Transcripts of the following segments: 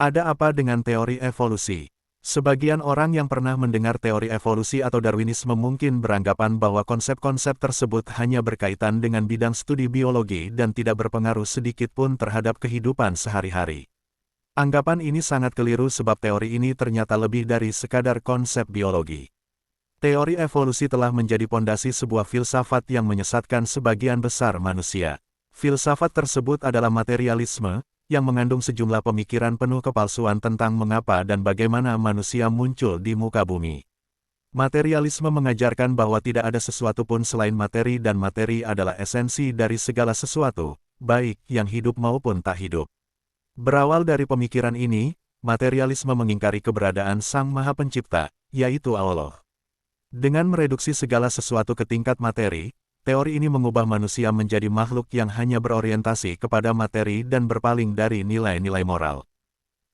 Ada apa dengan teori evolusi? Sebagian orang yang pernah mendengar teori evolusi atau Darwinisme mungkin beranggapan bahwa konsep-konsep tersebut hanya berkaitan dengan bidang studi biologi dan tidak berpengaruh sedikit pun terhadap kehidupan sehari-hari. Anggapan ini sangat keliru sebab teori ini ternyata lebih dari sekadar konsep biologi. Teori evolusi telah menjadi pondasi sebuah filsafat yang menyesatkan sebagian besar manusia. Filsafat tersebut adalah materialisme, yang mengandung sejumlah pemikiran penuh kepalsuan tentang mengapa dan bagaimana manusia muncul di muka bumi. Materialisme mengajarkan bahwa tidak ada sesuatu pun selain materi dan materi adalah esensi dari segala sesuatu, baik yang hidup maupun tak hidup. Berawal dari pemikiran ini, materialisme mengingkari keberadaan Sang Maha Pencipta, yaitu Allah. Dengan mereduksi segala sesuatu ke tingkat materi, teori ini mengubah manusia menjadi makhluk yang hanya berorientasi kepada materi dan berpaling dari nilai-nilai moral.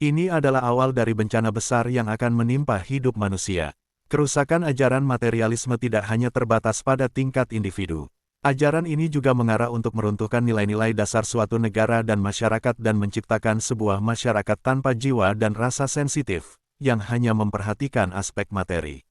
Ini adalah awal dari bencana besar yang akan menimpa hidup manusia. Kerusakan ajaran materialisme tidak hanya terbatas pada tingkat individu. Ajaran ini juga mengarah untuk meruntuhkan nilai-nilai dasar suatu negara dan masyarakat dan menciptakan sebuah masyarakat tanpa jiwa dan rasa sensitif, yang hanya memperhatikan aspek materi.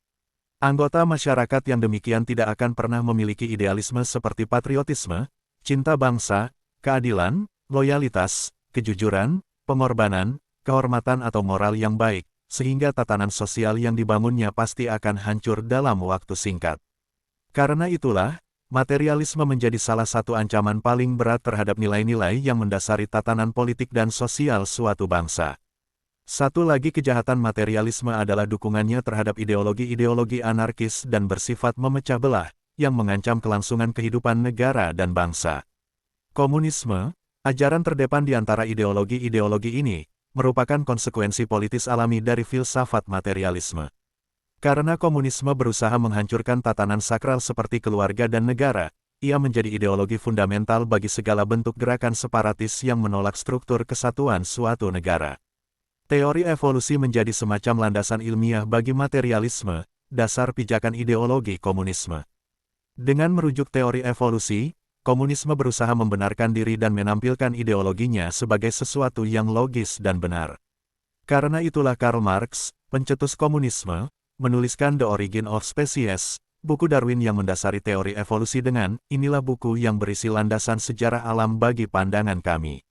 Anggota masyarakat yang demikian tidak akan pernah memiliki idealisme seperti patriotisme, cinta bangsa, keadilan, loyalitas, kejujuran, pengorbanan, kehormatan atau moral yang baik, sehingga tatanan sosial yang dibangunnya pasti akan hancur dalam waktu singkat. Karena itulah, materialisme menjadi salah satu ancaman paling berat terhadap nilai-nilai yang mendasari tatanan politik dan sosial suatu bangsa. Satu lagi kejahatan materialisme adalah dukungannya terhadap ideologi-ideologi anarkis dan bersifat memecah belah, yang mengancam kelangsungan kehidupan negara dan bangsa. Komunisme, ajaran terdepan di antara ideologi-ideologi ini, merupakan konsekuensi politis alami dari filsafat materialisme. Karena komunisme berusaha menghancurkan tatanan sakral seperti keluarga dan negara, ia menjadi ideologi fundamental bagi segala bentuk gerakan separatis yang menolak struktur kesatuan suatu negara. Teori evolusi menjadi semacam landasan ilmiah bagi materialisme, dasar pijakan ideologi komunisme. Dengan merujuk teori evolusi, komunisme berusaha membenarkan diri dan menampilkan ideologinya sebagai sesuatu yang logis dan benar. Karena itulah Karl Marx, pencetus komunisme, menuliskan The Origin of Species, buku Darwin yang mendasari teori evolusi dengan, inilah buku yang berisi landasan sejarah alam bagi pandangan kami.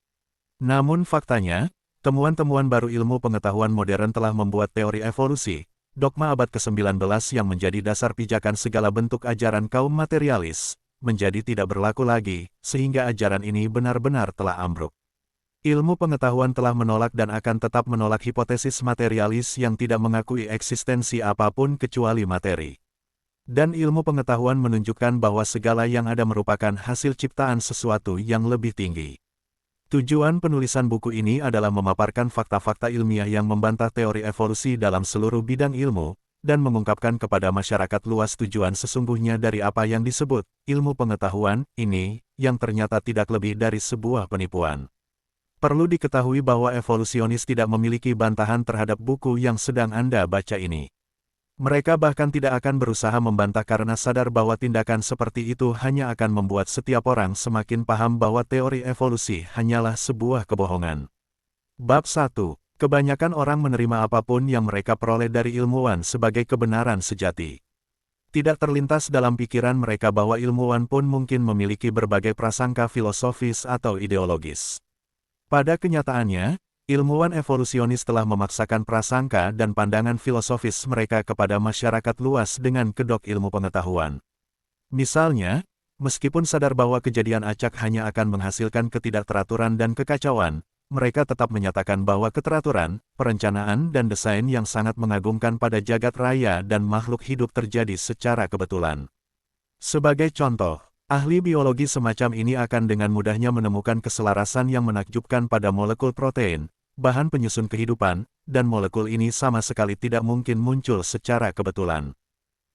Namun faktanya, temuan-temuan baru ilmu pengetahuan modern telah membuat teori evolusi, dogma abad ke-19 yang menjadi dasar pijakan segala bentuk ajaran kaum materialis, menjadi tidak berlaku lagi, sehingga ajaran ini benar-benar telah ambruk. Ilmu pengetahuan telah menolak dan akan tetap menolak hipotesis materialis yang tidak mengakui eksistensi apapun kecuali materi. Dan ilmu pengetahuan menunjukkan bahwa segala yang ada merupakan hasil ciptaan sesuatu yang lebih tinggi. Tujuan penulisan buku ini adalah memaparkan fakta-fakta ilmiah yang membantah teori evolusi dalam seluruh bidang ilmu, dan mengungkapkan kepada masyarakat luas tujuan sesungguhnya dari apa yang disebut ilmu pengetahuan ini, yang ternyata tidak lebih dari sebuah penipuan. Perlu diketahui bahwa evolusionis tidak memiliki bantahan terhadap buku yang sedang Anda baca ini. Mereka bahkan tidak akan berusaha membantah karena sadar bahwa tindakan seperti itu hanya akan membuat setiap orang semakin paham bahwa teori evolusi hanyalah sebuah kebohongan. Bab 1. Kebanyakan orang menerima apapun yang mereka peroleh dari ilmuwan sebagai kebenaran sejati. Tidak terlintas dalam pikiran mereka bahwa ilmuwan pun mungkin memiliki berbagai prasangka filosofis atau ideologis. Pada kenyataannya, ilmuwan evolusionis telah memaksakan prasangka dan pandangan filosofis mereka kepada masyarakat luas dengan kedok ilmu pengetahuan. Misalnya, meskipun sadar bahwa kejadian acak hanya akan menghasilkan ketidakteraturan dan kekacauan, mereka tetap menyatakan bahwa keteraturan, perencanaan dan desain yang sangat mengagumkan pada jagat raya dan makhluk hidup terjadi secara kebetulan. Sebagai contoh, ahli biologi semacam ini akan dengan mudahnya menemukan keselarasan yang menakjubkan pada molekul protein, bahan penyusun kehidupan, dan molekul ini sama sekali tidak mungkin muncul secara kebetulan.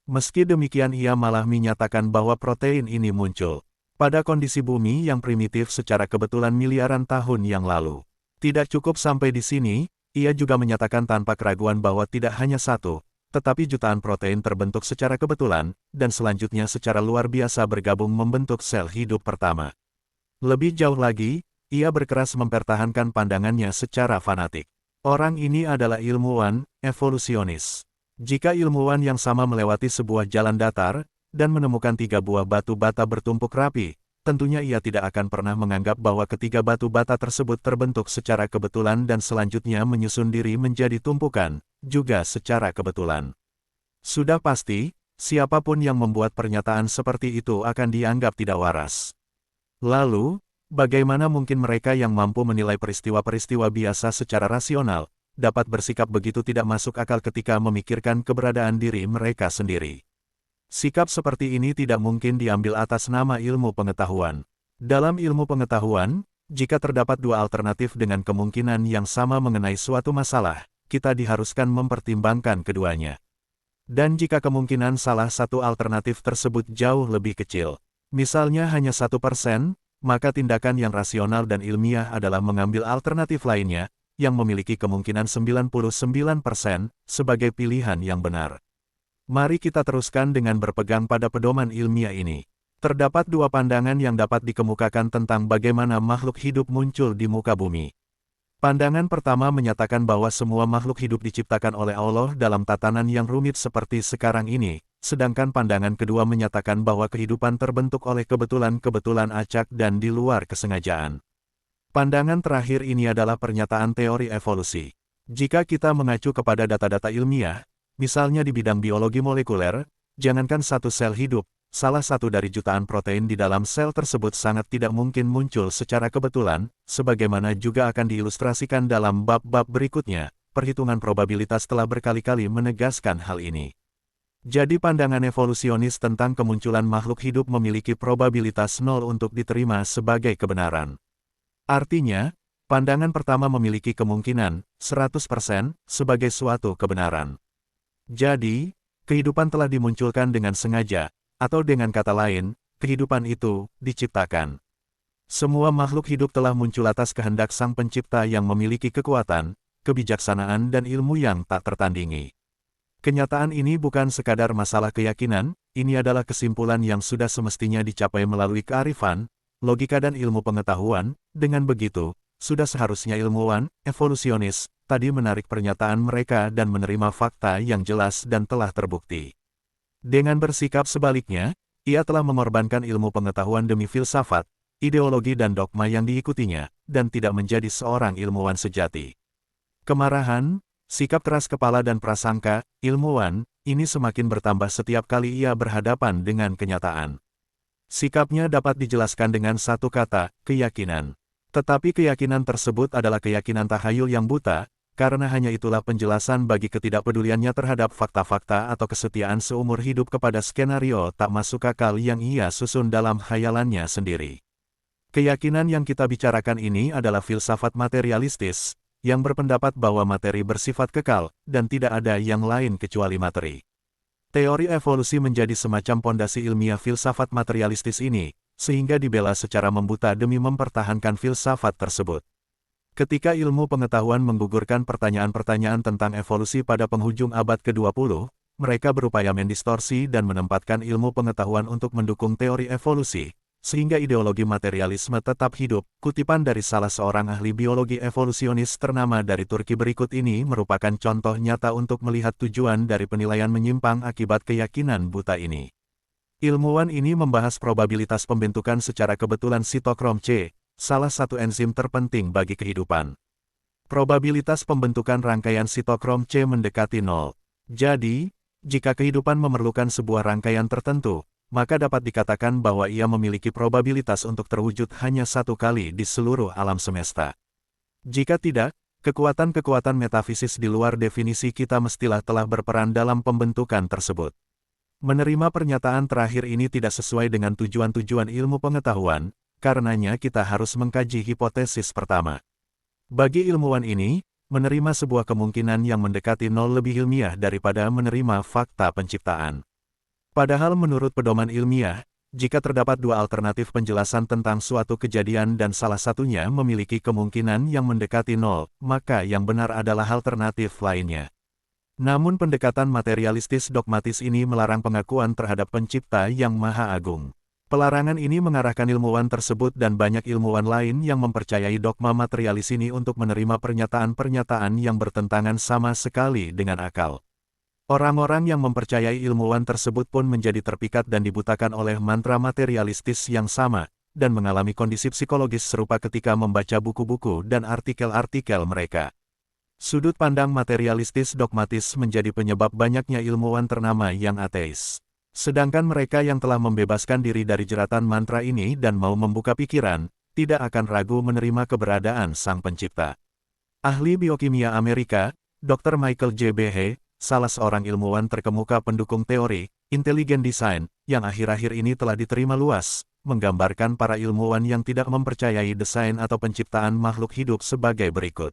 Meski demikian ia malah menyatakan bahwa protein ini muncul pada kondisi bumi yang primitif secara kebetulan miliaran tahun yang lalu. Tidak cukup sampai di sini, ia juga menyatakan tanpa keraguan bahwa tidak hanya satu, tetapi jutaan protein terbentuk secara kebetulan, dan selanjutnya secara luar biasa bergabung membentuk sel hidup pertama. Lebih jauh lagi, ia berkeras mempertahankan pandangannya secara fanatik. Orang ini adalah ilmuwan, evolusionis. Jika ilmuwan yang sama melewati sebuah jalan datar, dan menemukan 3 buah batu bata bertumpuk rapi, tentunya ia tidak akan pernah menganggap bahwa ketiga batu bata tersebut terbentuk secara kebetulan dan selanjutnya menyusun diri menjadi tumpukan, juga secara kebetulan. Sudah pasti, siapapun yang membuat pernyataan seperti itu akan dianggap tidak waras. Lalu, bagaimana mungkin mereka yang mampu menilai peristiwa-peristiwa biasa secara rasional, dapat bersikap begitu tidak masuk akal ketika memikirkan keberadaan diri mereka sendiri? Sikap seperti ini tidak mungkin diambil atas nama ilmu pengetahuan. Dalam ilmu pengetahuan, jika terdapat dua alternatif dengan kemungkinan yang sama mengenai suatu masalah, kita diharuskan mempertimbangkan keduanya. Dan jika kemungkinan salah satu alternatif tersebut jauh lebih kecil, misalnya hanya 1%, maka tindakan yang rasional dan ilmiah adalah mengambil alternatif lainnya, yang memiliki kemungkinan 99% sebagai pilihan yang benar. Mari kita teruskan dengan berpegang pada pedoman ilmiah ini. Terdapat dua pandangan yang dapat dikemukakan tentang bagaimana makhluk hidup muncul di muka bumi. Pandangan pertama menyatakan bahwa semua makhluk hidup diciptakan oleh Allah dalam tatanan yang rumit seperti sekarang ini, sedangkan pandangan kedua menyatakan bahwa kehidupan terbentuk oleh kebetulan-kebetulan acak dan di luar kesengajaan. Pandangan terakhir ini adalah pernyataan teori evolusi. Jika kita mengacu kepada data-data ilmiah, misalnya di bidang biologi molekuler, jangankan satu sel hidup, salah satu dari jutaan protein di dalam sel tersebut sangat tidak mungkin muncul secara kebetulan, sebagaimana juga akan diilustrasikan dalam bab-bab berikutnya. Perhitungan probabilitas telah berkali-kali menegaskan hal ini. Jadi pandangan evolusionis tentang kemunculan makhluk hidup memiliki probabilitas 0 untuk diterima sebagai kebenaran. Artinya, pandangan pertama memiliki kemungkinan 100% sebagai suatu kebenaran. Jadi, kehidupan telah dimunculkan dengan sengaja, atau dengan kata lain, kehidupan itu diciptakan. Semua makhluk hidup telah muncul atas kehendak Sang Pencipta yang memiliki kekuatan, kebijaksanaan dan ilmu yang tak tertandingi. Kenyataan ini bukan sekadar masalah keyakinan, ini adalah kesimpulan yang sudah semestinya dicapai melalui kearifan, logika dan ilmu pengetahuan. Dengan begitu, sudah seharusnya ilmuwan, evolusionis, tadi menarik pernyataan mereka dan menerima fakta yang jelas dan telah terbukti. Dengan bersikap sebaliknya, ia telah mengorbankan ilmu pengetahuan demi filsafat, ideologi dan dogma yang diikutinya, dan tidak menjadi seorang ilmuwan sejati. Kemarahan, sikap keras kepala dan prasangka, ilmuwan, ini semakin bertambah setiap kali ia berhadapan dengan kenyataan. Sikapnya dapat dijelaskan dengan satu kata, keyakinan. Tetapi keyakinan tersebut adalah keyakinan tahayul yang buta, karena hanya itulah penjelasan bagi ketidakpeduliannya terhadap fakta-fakta atau kesetiaan seumur hidup kepada skenario tak masuk akal yang ia susun dalam khayalannya sendiri. Keyakinan yang kita bicarakan ini adalah filsafat materialistis, yang berpendapat bahwa materi bersifat kekal, dan tidak ada yang lain kecuali materi. Teori evolusi menjadi semacam pondasi ilmiah filsafat materialistis ini, sehingga dibela secara membuta demi mempertahankan filsafat tersebut. Ketika ilmu pengetahuan menggugurkan pertanyaan-pertanyaan tentang evolusi pada penghujung abad ke-20, mereka berupaya mendistorsi dan menempatkan ilmu pengetahuan untuk mendukung teori evolusi, sehingga ideologi materialisme tetap hidup. Kutipan dari salah seorang ahli biologi evolusionis ternama dari Turki berikut ini merupakan contoh nyata untuk melihat tujuan dari penilaian menyimpang akibat keyakinan buta ini. Ilmuwan ini membahas probabilitas pembentukan secara kebetulan sitokrom C, salah satu enzim terpenting bagi kehidupan. Probabilitas pembentukan rangkaian sitokrom C mendekati 0. Jadi, jika kehidupan memerlukan sebuah rangkaian tertentu, maka dapat dikatakan bahwa ia memiliki probabilitas untuk terwujud hanya satu kali di seluruh alam semesta. Jika tidak, kekuatan-kekuatan metafisis di luar definisi kita mestilah telah berperan dalam pembentukan tersebut. Menerima pernyataan terakhir ini tidak sesuai dengan tujuan-tujuan ilmu pengetahuan, karenanya kita harus mengkaji hipotesis pertama. Bagi ilmuwan ini, menerima sebuah kemungkinan yang mendekati 0 lebih ilmiah daripada menerima fakta penciptaan. Padahal menurut pedoman ilmiah, jika terdapat dua alternatif penjelasan tentang suatu kejadian dan salah satunya memiliki kemungkinan yang mendekati 0, maka yang benar adalah alternatif lainnya. Namun pendekatan materialistis dogmatis ini melarang pengakuan terhadap pencipta yang maha agung. Pelarangan ini mengarahkan ilmuwan tersebut dan banyak ilmuwan lain yang mempercayai dogma materialis ini untuk menerima pernyataan-pernyataan yang bertentangan sama sekali dengan akal. Orang-orang yang mempercayai ilmuwan tersebut pun menjadi terpikat dan dibutakan oleh mantra materialistis yang sama, dan mengalami kondisi psikologis serupa ketika membaca buku-buku dan artikel-artikel mereka. Sudut pandang materialistis dogmatis menjadi penyebab banyaknya ilmuwan ternama yang ateis. Sedangkan mereka yang telah membebaskan diri dari jeratan mantra ini dan mau membuka pikiran, tidak akan ragu menerima keberadaan Sang Pencipta. Ahli biokimia Amerika, Dr. Michael J. Behe, salah seorang ilmuwan terkemuka pendukung teori intelligent design, yang akhir-akhir ini telah diterima luas, menggambarkan para ilmuwan yang tidak mempercayai desain atau penciptaan makhluk hidup sebagai berikut.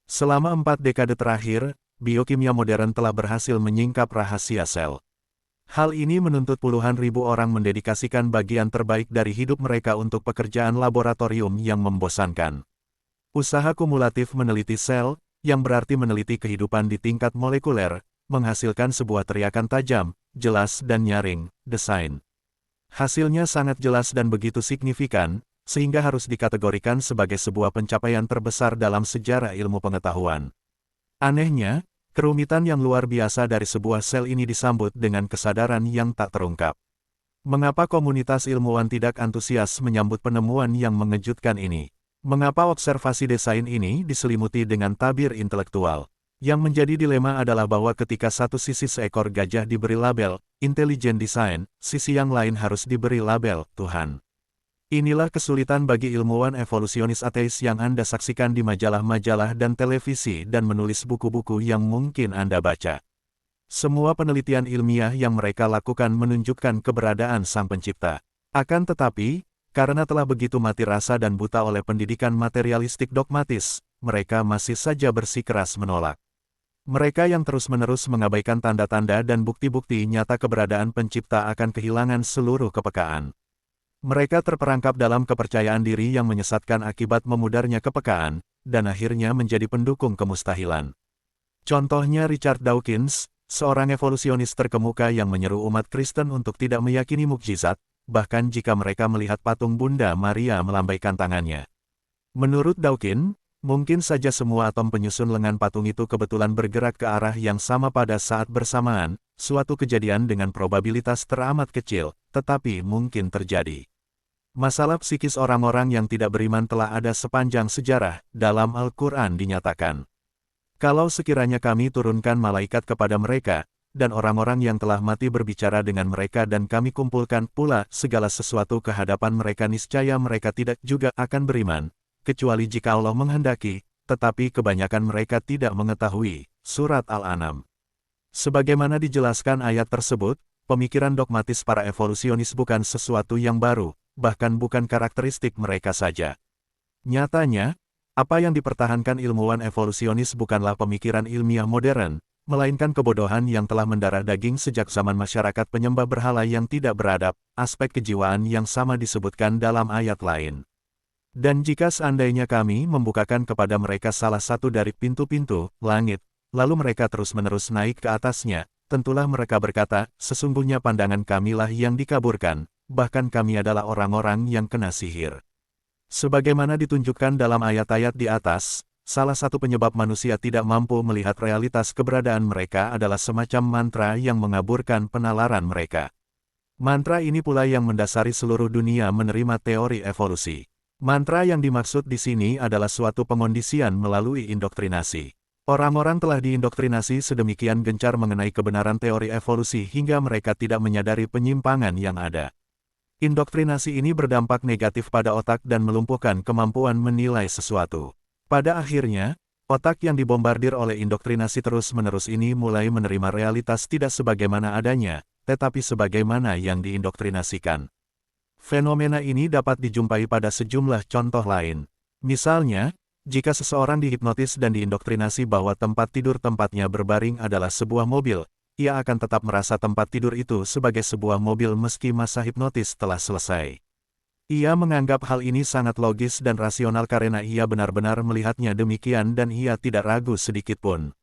Selama 4 dekade terakhir, biokimia modern telah berhasil menyingkap rahasia sel. Hal ini menuntut puluhan ribu orang mendedikasikan bagian terbaik dari hidup mereka untuk pekerjaan laboratorium yang membosankan. Usaha kumulatif meneliti sel, yang berarti meneliti kehidupan di tingkat molekuler, menghasilkan sebuah teriakan tajam, jelas dan nyaring, desain. Hasilnya sangat jelas dan begitu signifikan, sehingga harus dikategorikan sebagai sebuah pencapaian terbesar dalam sejarah ilmu pengetahuan. Anehnya, kerumitan yang luar biasa dari sebuah sel ini disambut dengan kesadaran yang tak terungkap. Mengapa komunitas ilmuwan tidak antusias menyambut penemuan yang mengejutkan ini? Mengapa observasi desain ini diselimuti dengan tabir intelektual? Yang menjadi dilema adalah bahwa ketika satu sisi seekor gajah diberi label intelligent design, sisi yang lain harus diberi label Tuhan. Inilah kesulitan bagi ilmuwan evolusionis ateis yang Anda saksikan di majalah-majalah dan televisi dan menulis buku-buku yang mungkin Anda baca. Semua penelitian ilmiah yang mereka lakukan menunjukkan keberadaan Sang Pencipta. Akan tetapi, karena telah begitu mati rasa dan buta oleh pendidikan materialistik dogmatis, mereka masih saja bersikeras menolak. Mereka yang terus-menerus mengabaikan tanda-tanda dan bukti-bukti nyata keberadaan Pencipta akan kehilangan seluruh kepekaan. Mereka terperangkap dalam kepercayaan diri yang menyesatkan akibat memudarnya kepekaan, dan akhirnya menjadi pendukung kemustahilan. Contohnya Richard Dawkins, seorang evolusionis terkemuka yang menyeru umat Kristen untuk tidak meyakini mukjizat, bahkan jika mereka melihat patung Bunda Maria melambaikan tangannya. Menurut Dawkins, mungkin saja semua atom penyusun lengan patung itu kebetulan bergerak ke arah yang sama pada saat bersamaan, suatu kejadian dengan probabilitas teramat kecil, tetapi mungkin terjadi. Masalah psikis orang-orang yang tidak beriman telah ada sepanjang sejarah, dalam Al-Quran dinyatakan. Kalau sekiranya kami turunkan malaikat kepada mereka, dan orang-orang yang telah mati berbicara dengan mereka dan kami kumpulkan pula segala sesuatu ke hadapan mereka niscaya mereka tidak juga akan beriman, kecuali jika Allah menghendaki, tetapi kebanyakan mereka tidak mengetahui. Surat Al-An'am. Sebagaimana dijelaskan ayat tersebut, pemikiran dogmatis para evolusionis bukan sesuatu yang baru, bahkan bukan karakteristik mereka saja. Nyatanya, apa yang dipertahankan ilmuwan evolusionis bukanlah pemikiran ilmiah modern, melainkan kebodohan yang telah mendarah daging sejak zaman masyarakat penyembah berhala yang tidak beradab, aspek kejiwaan yang sama disebutkan dalam ayat lain. Dan jika seandainya kami membukakan kepada mereka salah satu dari pintu-pintu langit, lalu mereka terus-menerus naik ke atasnya, tentulah mereka berkata, sesungguhnya pandangan kamilah yang dikaburkan, bahkan kami adalah orang-orang yang kena sihir. Sebagaimana ditunjukkan dalam ayat-ayat di atas, salah satu penyebab manusia tidak mampu melihat realitas keberadaan mereka adalah semacam mantra yang mengaburkan penalaran mereka. Mantra ini pula yang mendasari seluruh dunia menerima teori evolusi. Mantra yang dimaksud di sini adalah suatu pengondisian melalui indoktrinasi. Orang-orang telah diindoktrinasi sedemikian gencar mengenai kebenaran teori evolusi hingga mereka tidak menyadari penyimpangan yang ada. Indoktrinasi ini berdampak negatif pada otak dan melumpuhkan kemampuan menilai sesuatu. Pada akhirnya, otak yang dibombardir oleh indoktrinasi terus-menerus ini mulai menerima realitas tidak sebagaimana adanya, tetapi sebagaimana yang diindoktrinasikan. Fenomena ini dapat dijumpai pada sejumlah contoh lain. Misalnya, jika seseorang dihipnotis dan diindoktrinasi bahwa tempat tidur tempatnya berbaring adalah sebuah mobil, ia akan tetap merasa tempat tidur itu sebagai sebuah mobil meski masa hipnotis telah selesai. Ia menganggap hal ini sangat logis dan rasional karena ia benar-benar melihatnya demikian dan ia tidak ragu sedikitpun.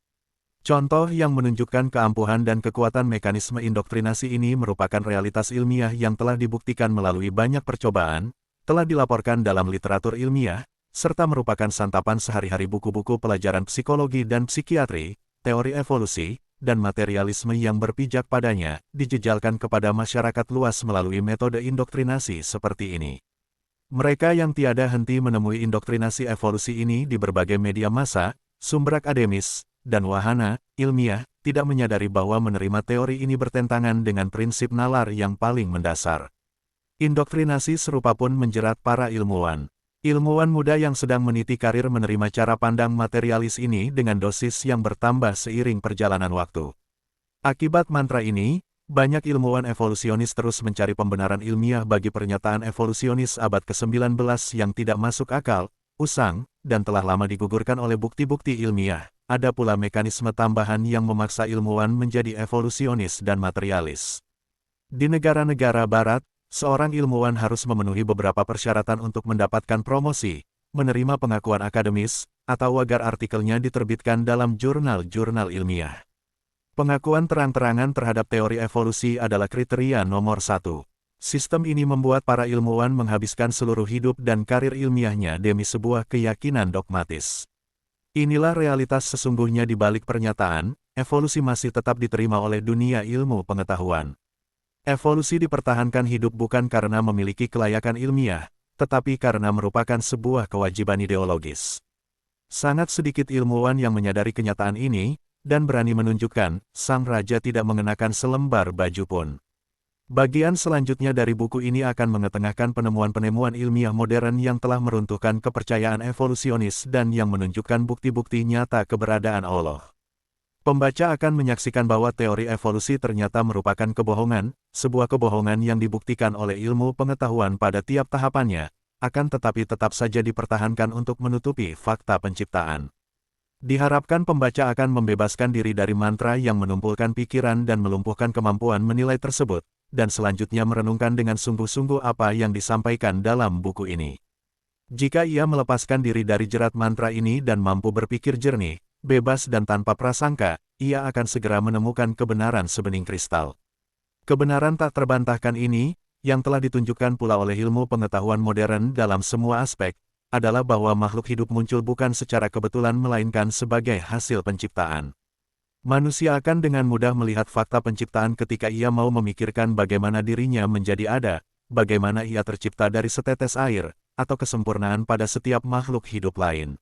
Contoh yang menunjukkan keampuhan dan kekuatan mekanisme indoktrinasi ini merupakan realitas ilmiah yang telah dibuktikan melalui banyak percobaan, telah dilaporkan dalam literatur ilmiah, serta merupakan santapan sehari-hari buku-buku pelajaran psikologi dan psikiatri, teori evolusi, dan materialisme yang berpijak padanya, dijejalkan kepada masyarakat luas melalui metode indoktrinasi seperti ini. Mereka yang tiada henti menemui indoktrinasi evolusi ini di berbagai media massa, sumber akademis, dan wahana ilmiah, tidak menyadari bahwa menerima teori ini bertentangan dengan prinsip nalar yang paling mendasar. Indoktrinasi serupa pun menjerat para ilmuwan. Ilmuwan muda yang sedang meniti karir menerima cara pandang materialis ini dengan dosis yang bertambah seiring perjalanan waktu. Akibat mantra ini, banyak ilmuwan evolusionis terus mencari pembenaran ilmiah bagi pernyataan evolusionis abad ke-19 yang tidak masuk akal, usang, dan telah lama digugurkan oleh bukti-bukti ilmiah. Ada pula mekanisme tambahan yang memaksa ilmuwan menjadi evolusionis dan materialis. Di negara-negara barat, seorang ilmuwan harus memenuhi beberapa persyaratan untuk mendapatkan promosi, menerima pengakuan akademis, atau agar artikelnya diterbitkan dalam jurnal-jurnal ilmiah. Pengakuan terang-terangan terhadap teori evolusi adalah kriteria nomor 1. Sistem ini membuat para ilmuwan menghabiskan seluruh hidup dan karir ilmiahnya demi sebuah keyakinan dogmatis. Inilah realitas sesungguhnya di balik pernyataan, evolusi masih tetap diterima oleh dunia ilmu pengetahuan. Evolusi dipertahankan hidup bukan karena memiliki kelayakan ilmiah, tetapi karena merupakan sebuah kewajiban ideologis. Sangat sedikit ilmuwan yang menyadari kenyataan ini, dan berani menunjukkan, sang raja tidak mengenakan selembar baju pun. Bagian selanjutnya dari buku ini akan mengetengahkan penemuan-penemuan ilmiah modern yang telah meruntuhkan kepercayaan evolusionis dan yang menunjukkan bukti-bukti nyata keberadaan Allah. Pembaca akan menyaksikan bahwa teori evolusi ternyata merupakan kebohongan, sebuah kebohongan yang dibuktikan oleh ilmu pengetahuan pada tiap tahapannya, akan tetapi tetap saja dipertahankan untuk menutupi fakta penciptaan. Diharapkan pembaca akan membebaskan diri dari mantra yang menumpulkan pikiran dan melumpuhkan kemampuan menilai tersebut, dan selanjutnya merenungkan dengan sungguh-sungguh apa yang disampaikan dalam buku ini. Jika ia melepaskan diri dari jerat mantra ini dan mampu berpikir jernih, bebas dan tanpa prasangka, ia akan segera menemukan kebenaran sebening kristal. Kebenaran tak terbantahkan ini, yang telah ditunjukkan pula oleh ilmu pengetahuan modern dalam semua aspek, adalah bahwa makhluk hidup muncul bukan secara kebetulan melainkan sebagai hasil penciptaan. Manusia akan dengan mudah melihat fakta penciptaan ketika ia mau memikirkan bagaimana dirinya menjadi ada, bagaimana ia tercipta dari setetes air, atau kesempurnaan pada setiap makhluk hidup lain.